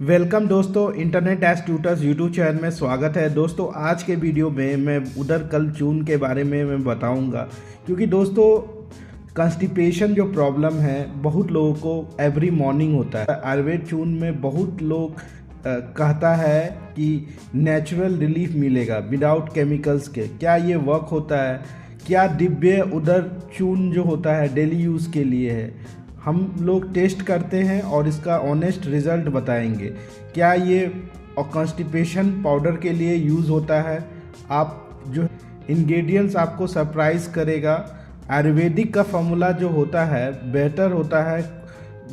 Welcome दोस्तों, internet as tutors YouTube channel में स्वागत है। दोस्तों आज के वीडियो में मैं उदर कल्प चूर्ण के बारे में मैं बताऊंगा, क्योंकि दोस्तों कॉन्स्टिपेशन जो प्रॉब्लम है बहुत लोगों को एवरी मॉर्निंग होता है। आयुर्वेद चूर्ण में बहुत लोग कहता है कि नेचुरल रिलीफ मिलेगा विदाउट केमिकल्स के। क्या ये वर्क होता है? क्या दिव्य उदर चूर्ण जो होता है डेली यूज़ के लिए है? हम लोग टेस्ट करते हैं और इसका ऑनेस्ट रिज़ल्ट बताएंगे। क्या ये कॉन्स्टिपेशन पाउडर के लिए यूज़ होता है? आप जो इंग्रेडिएंट्स आपको सरप्राइज़ करेगा। आयुर्वेदिक का फॉर्मूला जो होता है बेहतर होता है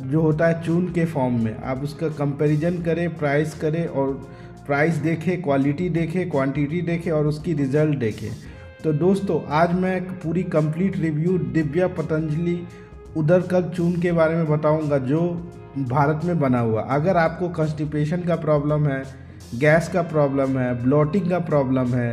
जो होता है चूर्ण के फॉर्म में। आप उसका कंपैरिजन करें, प्राइस करें और प्राइस देखें, क्वालिटी देखें, क्वांटिटी देखें और उसकी रिज़ल्ट देखें। तो दोस्तों आज मैं पूरी कंप्लीट रिव्यू दिव्या पतंजलि उदर कल्प चूर्ण के बारे में बताऊंगा जो भारत में बना हुआ। अगर आपको कॉन्स्टिपेशन का प्रॉब्लम है, गैस का प्रॉब्लम है, ब्लॉटिंग का प्रॉब्लम है,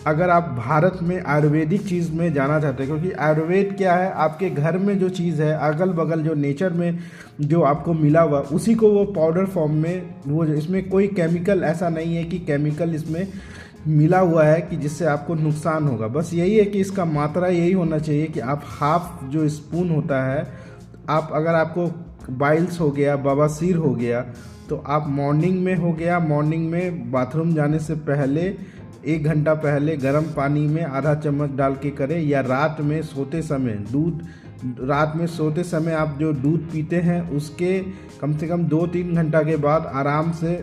अगर आप भारत में आयुर्वेदिक चीज़ में जाना चाहते हैं, क्योंकि आयुर्वेद क्या है, आपके घर में जो चीज़ है अगल बगल जो नेचर में जो आपको मिला हुआ उसी को वो पाउडर फॉर्म में, वो इसमें कोई केमिकल ऐसा नहीं है कि केमिकल इसमें मिला हुआ है कि जिससे आपको नुकसान होगा। बस यही है कि इसका मात्रा यही होना चाहिए कि आप हाफ जो स्पून होता है, आप अगर आपको बाइल्स हो गया, बवासीर हो गया, तो आप मॉर्निंग में बाथरूम जाने से पहले 1 घंटा पहले गर्म पानी में आधा चम्मच डाल के करें, या रात में सोते समय आप जो दूध पीते हैं उसके कम से कम 2-3 घंटा के बाद आराम से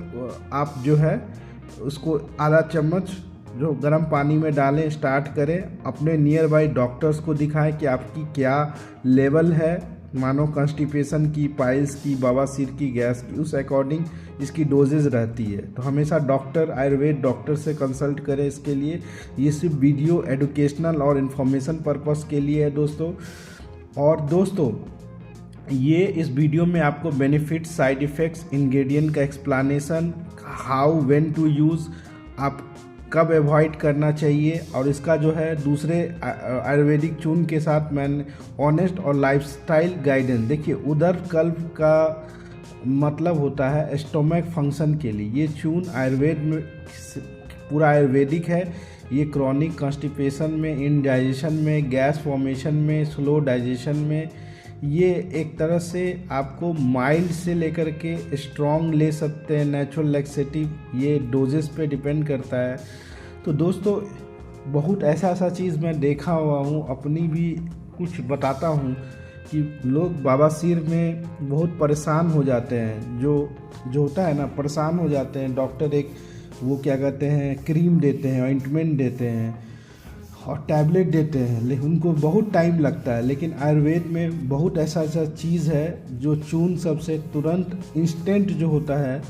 आप जो है उसको आधा चम्मच जो गर्म पानी में डालें, स्टार्ट करें। अपने नियर बाई डॉक्टर्स को दिखाएं कि आपकी क्या लेवल है, मानो कॉन्स्टिपेशन की, पाइल्स की, बवासीर की, गैस की, उस अकॉर्डिंग इसकी डोजेज रहती है। तो हमेशा आयुर्वेद डॉक्टर से कंसल्ट करें इसके लिए। ये सिर्फ वीडियो एजुकेशनल और इन्फॉर्मेशन पर्पस के लिए है दोस्तों। और दोस्तों ये इस वीडियो में आपको बेनिफिट, साइड इफ़ेक्ट्स, इंग्रेडिएंट का explanation, how when to use, आप कब अवॉइड करना चाहिए, और इसका जो है दूसरे आयुर्वेदिक चूर्ण के साथ मैंने ऑनेस्ट और लाइफस्टाइल गाइडेंस। देखिए उदर कल्प का मतलब होता है स्टोमक फंक्शन के लिए। ये चूर्ण आयुर्वेद में पूरा आयुर्वेदिक है। ये क्रॉनिक कॉन्स्टिपेशन में, इंडाइजेशन में, गैस फॉर्मेशन में, स्लो डाइजेशन में, ये एक तरह से आपको माइल्ड से लेकर के स्ट्रॉन्ग ले सकते हैं, नेचुरल लैक्सेटिव। ये डोजेस पे डिपेंड करता है। तो दोस्तों बहुत ऐसा चीज़ मैं देखा हुआ हूँ, अपनी भी कुछ बताता हूँ कि लोग बवासीर में बहुत परेशान हो जाते हैं। जो होता है ना, परेशान हो जाते हैं। डॉक्टर एक वो क्या कहते हैं, क्रीम देते हैं, ऑइंटमेंट देते हैं और टैबलेट देते हैं, लेकिन उनको बहुत टाइम लगता है। लेकिन आयुर्वेद में बहुत ऐसा चीज़ है जो चूर्ण सबसे तुरंत इंस्टेंट जो होता है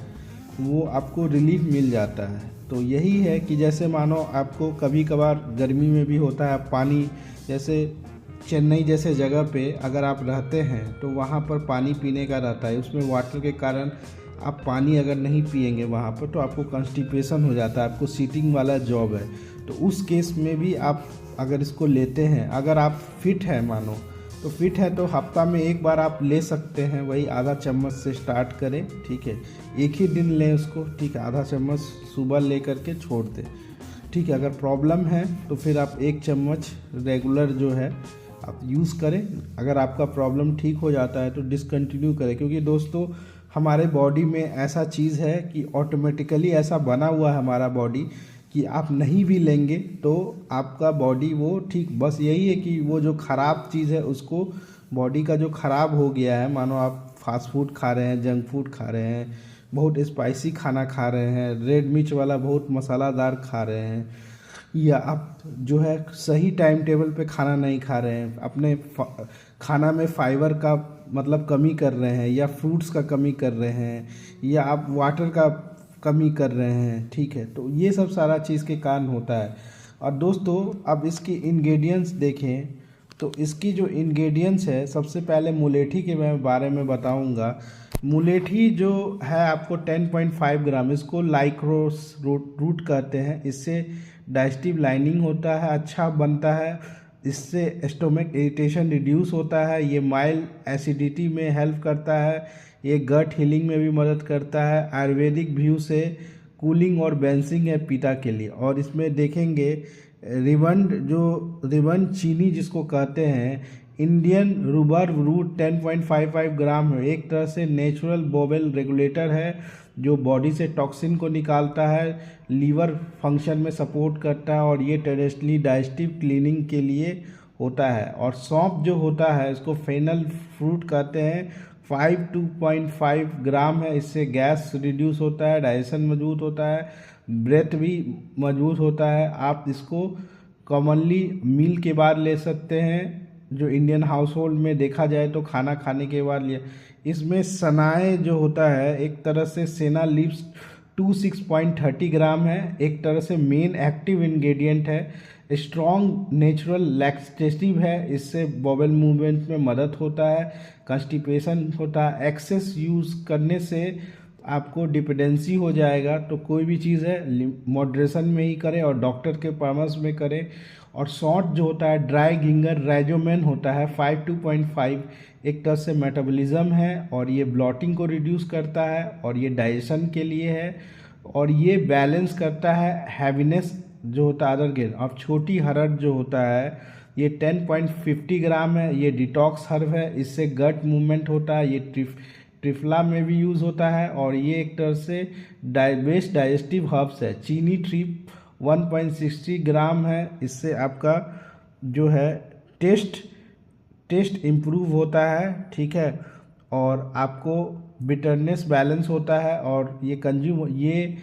वो आपको रिलीफ मिल जाता है। तो यही है कि जैसे मानो आपको कभी कभार गर्मी में भी होता है, पानी, जैसे चेन्नई जैसे जगह पे अगर आप रहते हैं तो वहाँ पर पानी पीने का रहता है, उसमें वाटर के कारण आप पानी अगर नहीं पिएंगे वहाँ पर तो आपको कॉन्स्टिपेशन हो जाता है, आपको सीटिंग वाला जॉब है। तो उस केस में भी आप अगर इसको लेते हैं, अगर आप फिट हैं, मानो तो फिट है तो हफ्ता में एक बार आप ले सकते हैं। वही आधा चम्मच से स्टार्ट करें, ठीक है, एक ही दिन लें उसको, ठीक है, आधा चम्मच सुबह ले करके छोड़ दें, ठीक है। अगर प्रॉब्लम है तो फिर आप 1 चम्मच रेगुलर जो है आप यूज़ करें। अगर आपका प्रॉब्लम ठीक हो जाता है तो डिसकंटिन्यू करें, क्योंकि दोस्तों हमारे बॉडी में ऐसा चीज़ है कि ऑटोमेटिकली ऐसा बना हुआ है हमारा बॉडी कि आप नहीं भी लेंगे तो आपका बॉडी वो ठीक, बस यही है कि वो जो ख़राब चीज़ है उसको, बॉडी का जो ख़राब हो गया है, मानो आप फास्ट फूड खा रहे हैं, जंक फूड खा रहे हैं, बहुत स्पाइसी खाना खा रहे हैं, रेड मिर्च वाला बहुत मसालादार खा रहे हैं, या आप जो है सही टाइम टेबल पे खाना नहीं खा रहे हैं, अपने खाना में फाइबर का मतलब कमी कर रहे हैं, या फ्रूट्स का कमी कर रहे हैं, या आप वाटर का कमी कर रहे हैं, ठीक है। तो ये सब सारा चीज़ के कारण होता है। और दोस्तों अब इसकी इंग्रेडिएंट्स देखें तो इसकी जो इंग्रेडिएंट्स है, सबसे पहले मुलेठी के मैं बारे में बताऊंगा। मुलेठी जो है आपको 10.5 ग्राम, इसको लाइक्रोस रूट कहते हैं। इससे डाइजेस्टिव लाइनिंग होता है, अच्छा बनता है, इससे स्टोमक इरिटेशन रिड्यूस होता है, ये माइल्ड एसिडिटी में हेल्प करता है, ये गट हीलिंग में भी मदद करता है। आयुर्वेदिक व्यू से कूलिंग और बैलेंसिंग है पिता के लिए। और इसमें देखेंगे रिबन चीनी जिसको कहते हैं, इंडियन रूबर रूट 10.55 ग्राम है। एक तरह से नेचुरल बोवेल रेगुलेटर है जो बॉडी से टॉक्सिन को निकालता है, लीवर फंक्शन में सपोर्ट करता है और ये ट्रेडिशनली डाइजेस्टिव क्लीनिंग के लिए होता है। और सौंफ जो होता है इसको फेनल फ्रूट कहते हैं, 2.5 ग्राम है। इससे गैस रिड्यूस होता है, डाइजेशन मजबूत होता है, ब्रेथ भी मजबूत होता है। आप इसको कॉमनली मील के बाद ले सकते हैं, जो इंडियन हाउस होल्ड में देखा जाए तो खाना खाने के बाद लिया। इसमें सनाए जो होता है एक तरह से सेना लीव्स 26.30 ग्राम है, एक तरह से मेन एक्टिव इंग्रेडिएंट है। स्ट्रॉन्ग नेचुरल लैक्सेटिव है, इससे बॉबल मूवमेंट में मदद होता है, कंस्टिपेशन होता है। एक्सेस यूज़ करने से आपको डिपेंडेंसी हो जाएगा, तो कोई भी चीज़ है मॉडरेशन में ही करें और डॉक्टर के परामर्श में करें। और शॉर्ट जो होता है ड्राई गिंगर राइजोमेन होता है 5.5, एक तरह से मेटाबॉलिज्म है और ये ब्लॉटिंग को रिड्यूस करता है और ये डाइजेशन के लिए है और ये बैलेंस करता है हैवीनेस जो होता है अदर गेन। अब छोटी हरड़ जो होता है ये 10.50 ग्राम है, ये डिटॉक्स हर्ब है, इससे गट मूवमेंट होता है, ये ट्रिफला में भी यूज़ होता है और ये एक तरह से बेस्ट डाइजेस्टिव हर्ब्स है। चीनी ट्री 1.60 ग्राम है, इससे आपका जो है टेस्ट इम्प्रूव होता है, ठीक है, और आपको बिटरनेस बैलेंस होता है। और ये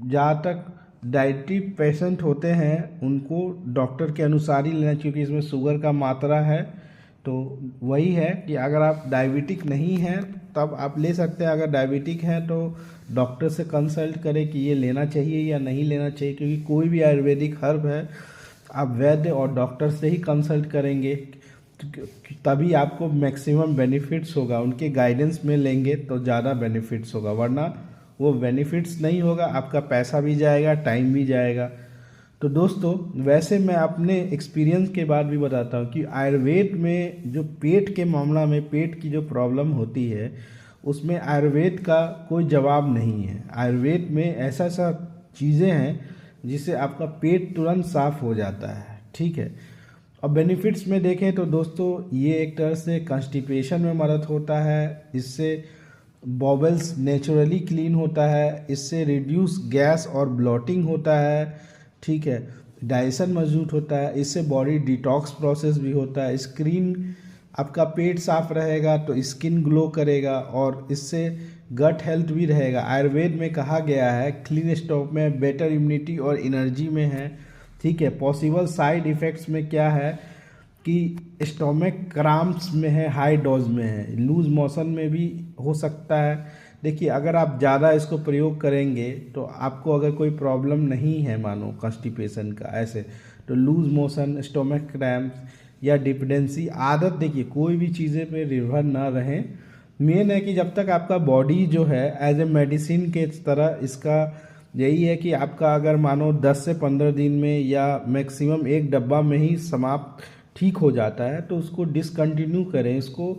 जहाँ तक डायबिटी पेशेंट होते हैं उनको डॉक्टर के अनुसार ही लेना, क्योंकि इसमें शुगर का मात्रा है। तो वही है कि अगर आप डायबिटिक नहीं हैं तब आप ले सकते हैं, अगर डायबिटिक हैं तो डॉक्टर से कंसल्ट करें कि ये लेना चाहिए या नहीं लेना चाहिए, क्योंकि कोई भी आयुर्वेदिक हर्ब है आप वैद्य और डॉक्टर से ही कंसल्ट करेंगे तभी आपको मैक्सिमम बेनिफिट्स होगा, उनके गाइडेंस में लेंगे तो ज़्यादा बेनिफिट्स होगा, वरना वो बेनिफिट्स नहीं होगा, आपका पैसा भी जाएगा, टाइम भी जाएगा। तो दोस्तों वैसे मैं अपने एक्सपीरियंस के बाद भी बताता हूँ कि आयुर्वेद में जो पेट के मामला में पेट की जो प्रॉब्लम होती है उसमें आयुर्वेद का कोई जवाब नहीं है। आयुर्वेद में ऐसा चीज़ें हैं जिससे आपका पेट तुरंत साफ हो जाता है, ठीक है। अब बेनिफिट्स में देखें तो दोस्तों ये एक तरह से कॉन्स्टिपेशन में मदद होता है, इससे बॉबल्स नेचुरली क्लीन होता है, इससे रिड्यूस गैस और ब्लॉटिंग होता है, ठीक है, डाइजेशन मजबूत होता है, इससे बॉडी डिटॉक्स प्रोसेस भी होता है, आपका पेट साफ रहेगा तो स्किन ग्लो करेगा और इससे गट हेल्थ भी रहेगा। आयुर्वेद में कहा गया है क्लीन स्टॉक में बेटर इम्यूनिटी और एनर्जी में है, ठीक है। पॉसिबल साइड इफ़ेक्ट्स में क्या है कि स्टोमक क्रैम्प्स में है, हाई डोज में है, लूज मोशन में भी हो सकता है। देखिए अगर आप ज़्यादा इसको प्रयोग करेंगे तो आपको अगर कोई प्रॉब्लम नहीं है मानो कॉन्स्टिपेशन का ऐसे, तो लूज मोशन, स्टोमक क्रैम्प्स या डिपेंडेंसी आदत, देखिए कोई भी चीज़ें पे निर्भर ना रहें। मेन है कि जब तक आपका बॉडी जो है एज ए मेडिसिन के तरह, इसका यही है कि आपका अगर मानो 10 से 15 दिन में या मैक्सिमम एक डब्बा में ही समाप्त ठीक हो जाता है तो उसको डिसकंटिन्यू करें। इसको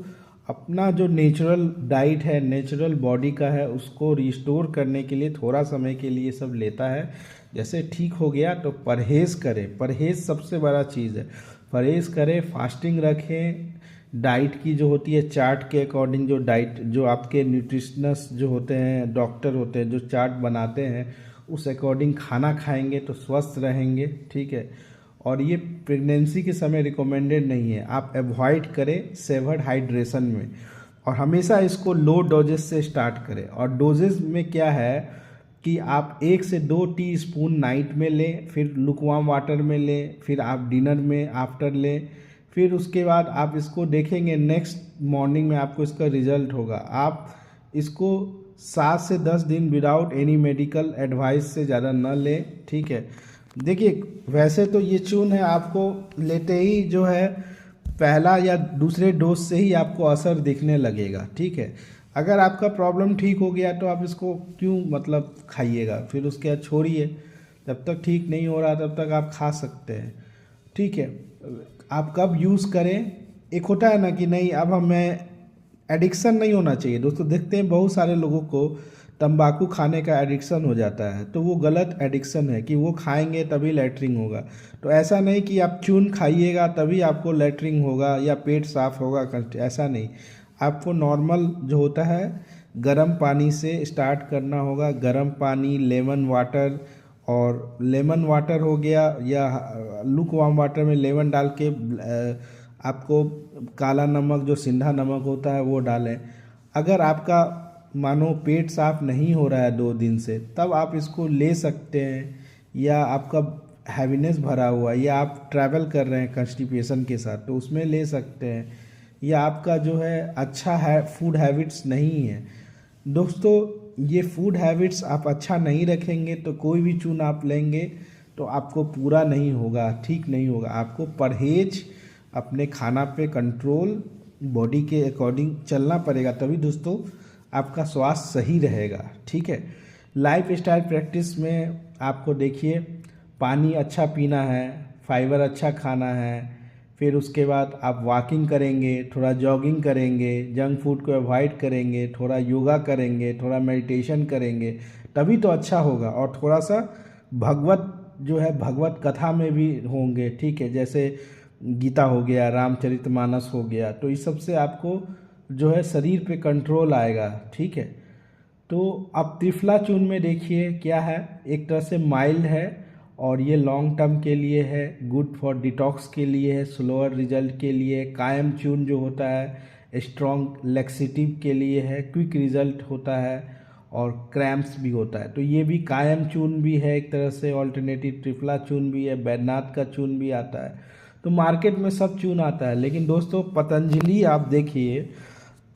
अपना जो नेचुरल डाइट है, नेचुरल बॉडी का है, उसको रिस्टोर करने के लिए थोड़ा समय के लिए सब लेता है। जैसे ठीक हो गया तो परहेज़ करें, परहेज़ सबसे बड़ा चीज़ है, परहेज़ करें, फास्टिंग रखें, डाइट की जो होती है चार्ट के अकॉर्डिंग, जो डाइट जो आपके न्यूट्रिशनिस्ट जो होते हैं, डॉक्टर होते हैं जो चार्ट बनाते हैं उस अकॉर्डिंग खाना खाएंगे तो स्वस्थ रहेंगे, ठीक है। और ये प्रेगनेंसी के समय रिकमेंडेड नहीं है, आप अवॉइड करें सेवर्ड हाइड्रेशन में, और हमेशा इसको लो डोजेस से स्टार्ट करें। और डोजेस में क्या है कि आप 1 से 2 टीस्पून नाइट में लें, फिर लुकवार्म वाटर में लें, फिर आप डिनर में आफ्टर लें, फिर उसके बाद आप इसको देखेंगे नेक्स्ट मॉर्निंग में आपको इसका रिजल्ट होगा। आप इसको 7 से 10 दिन विदाउट एनी मेडिकल एडवाइस से ज़्यादा न लें, ठीक है। देखिए वैसे तो ये चून है, आपको लेते ही जो है पहला या दूसरे डोज से ही आपको असर दिखने लगेगा, ठीक है। अगर आपका प्रॉब्लम ठीक हो गया तो आप इसको क्यों मतलब खाइएगा, फिर उसके बाद छोड़िए, जब तक ठीक नहीं हो रहा तब तक आप खा सकते हैं, ठीक है। आप कब यूज़ करें, एक होता है ना कि नहीं अब मैं एडिक्शन नहीं होना चाहिए दोस्तों। देखते हैं बहुत सारे लोगों को तंबाकू खाने का एडिक्शन हो जाता है, तो वो गलत एडिक्शन है कि वो खाएंगे तभी लैट्रिन होगा। तो ऐसा नहीं कि आप चून खाइएगा तभी आपको लैट्रिन होगा या पेट साफ होगा, ऐसा नहीं। आपको नॉर्मल जो होता है गर्म पानी से स्टार्ट करना होगा। गर्म पानी, लेमन वाटर, और लेमन वाटर हो गया या लुक वार्म वाटर में लेमन डाल के आपको काला नमक जो सिंधा नमक होता है वो डालें। अगर आपका मानो पेट साफ नहीं हो रहा है 2 दिन से, तब आप इसको ले सकते हैं। या आपका हैवीनेस भरा हुआ है या आप ट्रैवल कर रहे हैं कंस्टिपेशन के साथ, तो उसमें ले सकते हैं। या आपका जो है अच्छा है फूड हैबिट्स नहीं है दोस्तों, ये फूड हैबिट्स आप अच्छा नहीं रखेंगे तो कोई भी चून आप लेंगे तो आपको पूरा नहीं होगा, ठीक नहीं होगा। आपको परहेज, अपने खाना पे कंट्रोल, बॉडी के अकॉर्डिंग चलना पड़ेगा, तभी दोस्तों आपका स्वास्थ्य सही रहेगा। ठीक है, लाइफ स्टाइल प्रैक्टिस में आपको देखिए पानी अच्छा पीना है, फाइबर अच्छा खाना है, फिर उसके बाद आप वॉकिंग करेंगे, थोड़ा जॉगिंग करेंगे, जंक फूड को अवॉइड करेंगे, थोड़ा योगा करेंगे, थोड़ा मेडिटेशन करेंगे, तभी तो अच्छा होगा। और थोड़ा सा भगवत जो है भगवत कथा में भी होंगे, ठीक है, जैसे गीता हो गया, रामचरितमानस हो गया, तो इस सब से आपको जो है शरीर पे कंट्रोल आएगा। ठीक है, तो अब त्रिफला चूर्ण में देखिए क्या है, एक तरह से माइल्ड है और ये लॉन्ग टर्म के लिए है, गुड फॉर डिटॉक्स के लिए है, स्लोअर रिजल्ट के लिए। कायम चूर्ण जो होता है स्ट्रॉन्ग लेक्सिटिव के लिए है, क्विक रिजल्ट होता है और क्रैम्प्स भी होता है। तो ये भी कायम चूर्ण भी है एक तरह से ऑल्टरनेटिव, त्रिफला चूर्ण भी है, बैद्यनाथ का चूर्ण भी आता है। तो मार्केट में सब चूर्ण आता है, लेकिन दोस्तों पतंजलि आप देखिए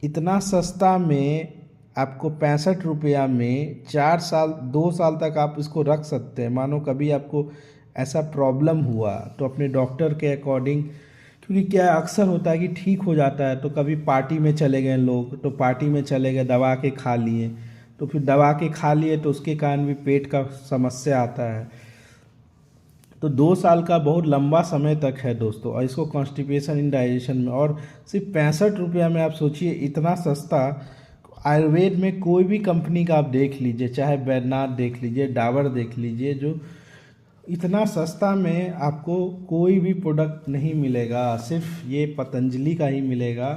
इतना सस्ता में आपको 65 रुपया में 4 साल 2 साल तक आप इसको रख सकते हैं। मानो कभी आपको ऐसा प्रॉब्लम हुआ तो अपने डॉक्टर के अकॉर्डिंग, क्योंकि क्या अक्सर होता है कि ठीक हो जाता है, तो कभी पार्टी में चले गए लोग, तो पार्टी में चले गए दबा के खा लिए, तो फिर दबा के खा लिए तो उसके कारण भी पेट का समस्या आता है। तो 2 साल का बहुत लंबा समय तक है दोस्तों, और इसको कॉन्स्टिपेशन इंडाइजेशन में, और सिर्फ 65 रुपया में आप सोचिए इतना सस्ता। आयुर्वेद में कोई भी कंपनी का आप देख लीजिए, चाहे बैद्यनाथ देख लीजिए, डाबर देख लीजिए, जो इतना सस्ता में आपको कोई भी प्रोडक्ट नहीं मिलेगा, सिर्फ ये पतंजलि का ही मिलेगा।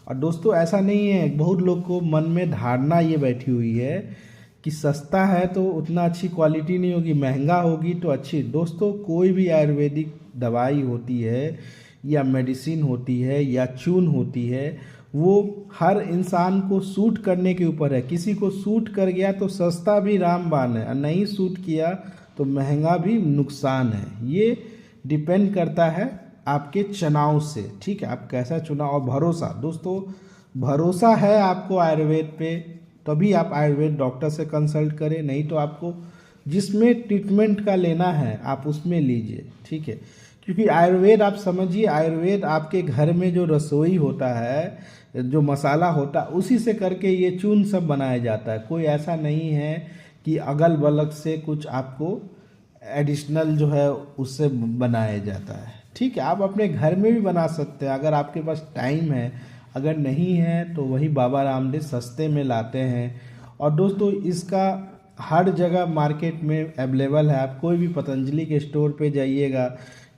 और दोस्तों ऐसा नहीं है, बहुत लोग को मन में धारणा ये बैठी हुई है कि सस्ता है तो उतना अच्छी क्वालिटी नहीं होगी, महंगा होगी तो अच्छी। दोस्तों कोई भी आयुर्वेदिक दवाई होती है या मेडिसिन होती है या चून होती है, वो हर इंसान को सूट करने के ऊपर है। किसी को सूट कर गया तो सस्ता भी रामबाण है, और नहीं सूट किया तो महंगा भी नुकसान है। ये डिपेंड करता है आपके चुनाव से। ठीक है, आप कैसा चुनाव और भरोसा, दोस्तों भरोसा है आपको आयुर्वेद पे तभी आप आयुर्वेद डॉक्टर से कंसल्ट करें, नहीं तो आपको जिसमें ट्रीटमेंट का लेना है आप उसमें लीजिए। ठीक है, क्योंकि आयुर्वेद आप समझिए, आयुर्वेद आपके घर में जो रसोई होता है, जो मसाला होता है, उसी से करके ये चूर्ण सब बनाया जाता है। कोई ऐसा नहीं है कि अगल बगल से कुछ आपको एडिशनल जो है उससे बनाया जाता है। ठीक है, आप अपने घर में भी बना सकते हैं अगर आपके पास टाइम है, अगर नहीं है तो वही बाबा रामदेव सस्ते में लाते हैं। और दोस्तों इसका हर जगह मार्केट में अवेलेबल है। आप कोई भी पतंजलि के स्टोर पे जाइएगा,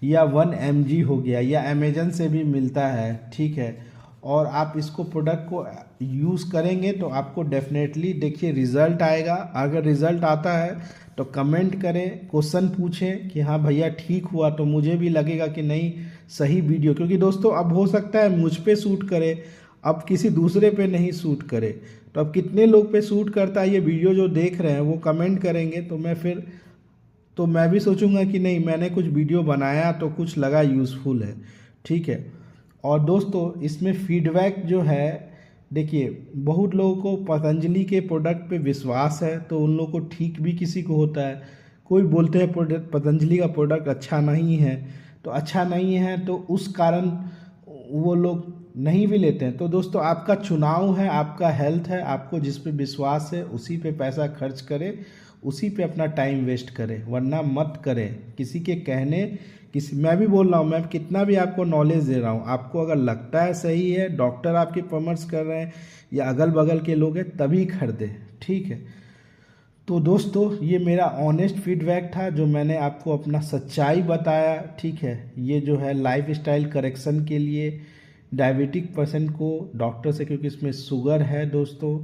या 1 mg हो गया, या अमेजन से भी मिलता है। ठीक है, और आप इसको प्रोडक्ट को यूज़ करेंगे तो आपको डेफिनेटली देखिए रिज़ल्ट आएगा। अगर रिज़ल्ट आता है तो कमेंट करें, क्वेश्चन पूछें कि हाँ भैया ठीक हुआ, तो मुझे भी लगेगा कि नहीं सही वीडियो। क्योंकि दोस्तों अब हो सकता है मुझ पे सूट करे, अब किसी दूसरे पे नहीं सूट करे, तो अब कितने लोग पे सूट करता है ये वीडियो जो देख रहे हैं वो कमेंट करेंगे, तो मैं भी सोचूंगा कि नहीं मैंने कुछ वीडियो बनाया तो कुछ लगा यूज़फुल है। ठीक है, और दोस्तों इसमें फीडबैक जो है, देखिए बहुत लोगों को पतंजलि के प्रोडक्ट पे विश्वास है, तो उन लोगों को ठीक भी किसी को होता है। कोई बोलते हैं प्रोडक्ट पतंजलि का प्रोडक्ट अच्छा नहीं है, तो अच्छा नहीं है तो उस कारण वो लोग नहीं भी लेते हैं। तो दोस्तों आपका चुनाव है, आपका हेल्थ है, आपको जिस पे विश्वास है उसी पे पैसा खर्च करें, उसी पे अपना टाइम वेस्ट करें, वरना मत करें। किसी के कहने मैं भी बोल रहा हूँ, मैं कितना भी आपको नॉलेज दे रहा हूँ, आपको अगर लगता है सही है, डॉक्टर आपकी परामर्श कर रहे हैं या अगल बगल के लोग हैं, तभी खरीदें, ठीक है। तो दोस्तों ये मेरा ऑनेस्ट फीडबैक था, जो मैंने आपको अपना सच्चाई बताया, ठीक है। ये जो है लाइफ स्टाइल करेक्शन के लिए डायबिटिक पेशेंट को डॉक्टर से, क्योंकि इसमें शुगर है दोस्तों।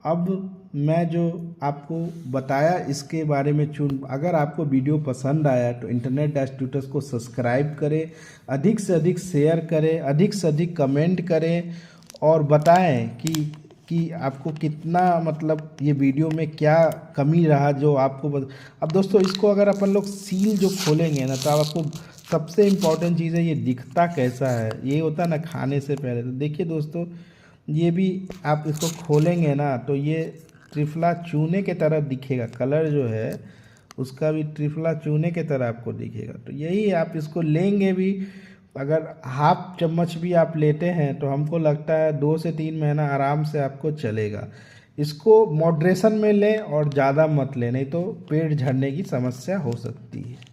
अब मैं जो आपको बताया इसके बारे में अगर आपको वीडियो पसंद आया तो इंटरनेट डैश ट्यूटर्स को सब्सक्राइब करें, अधिक से अधिक शेयर करें, अधिक से अधिक कमेंट करें और बताएं कि आपको कितना, मतलब ये वीडियो में क्या कमी रहा जो आपको अब दोस्तों इसको अगर अपन लोग सील जो खोलेंगे ना, तो आपको सबसे इम्पॉर्टेंट चीज़ है ये दिखता कैसा है। ये होता है ना खाने से पहले, तो देखिए दोस्तों ये भी आप इसको खोलेंगे ना तो ये त्रिफला चूने के तरह दिखेगा, कलर जो है उसका भी त्रिफला चूने के तरह आपको दिखेगा। तो यही आप इसको लेंगे भी, अगर हाफ चम्मच भी आप लेते हैं तो हमको लगता है 2 से 3 महीना आराम से आपको चलेगा। इसको मॉडरेशन में लें और ज़्यादा मत लें, नहीं तो पेट झड़ने की समस्या हो सकती है।